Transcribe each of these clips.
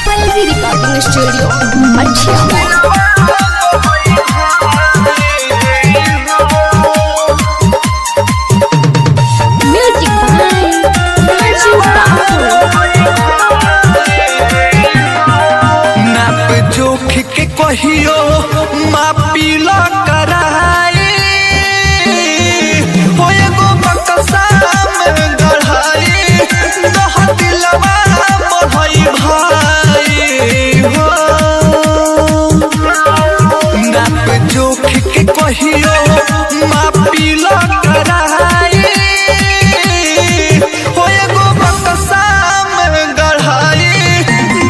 Pallavi recording studio मछिया। कहियो मापीला कराई हो एगो बक्सा में गढ़ाई दह दिलवा बढ़ई भाई हो नाप जोख के कहियो मापीला कराई हो एगो बक्सा में गढ़ाई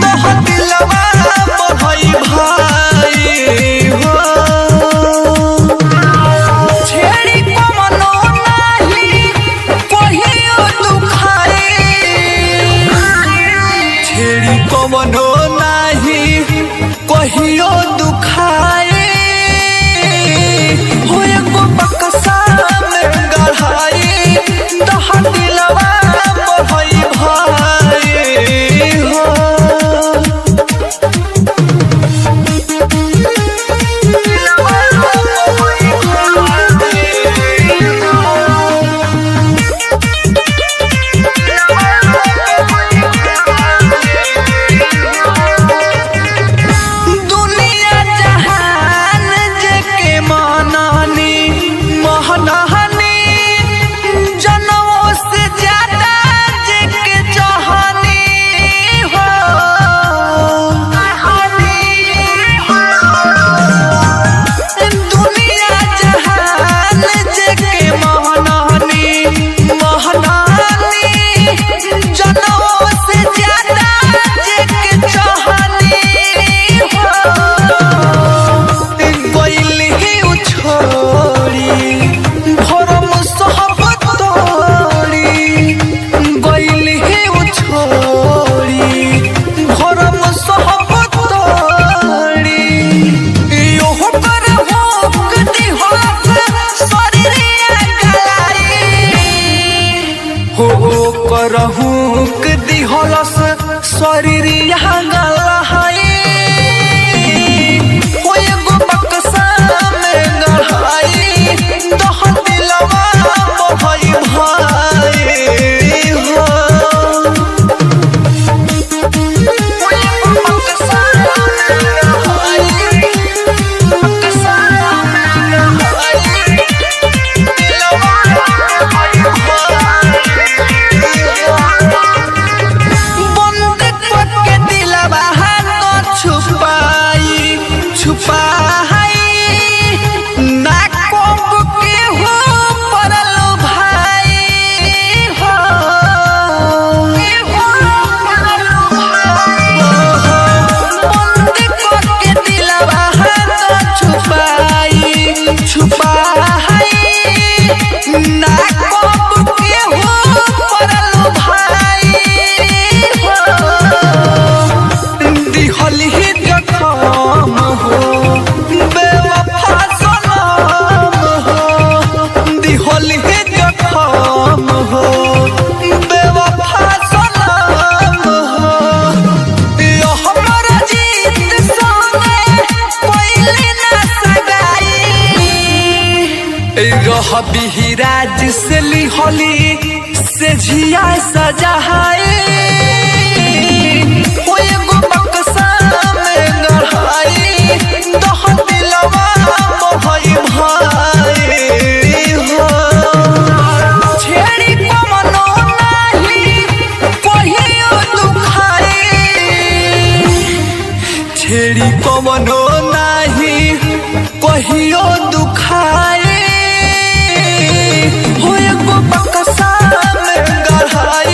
दह दिलवा बढ़ई भाई कमनो नाही कहियो दुखाए हो एगो बक्सा में गढ़ाई दह दिलवा बढ़ई भाई हो करहुक दिहलस शरीरिया गलहाई हो एगो बक्सा में गढ़ाई दह दिलवा बढ़ई भाई हो बक्सा बिहराज से लिहली से झिया सजाए हो एगो बक्सा में गढ़ाई दह दिलवा बढ़ई भाई हो छेड़ी कमनो नाही कहियो दुखाई छेड़ी कमनो नाही कहियो दुखाई हो एगो बक्सा में गढ़ाई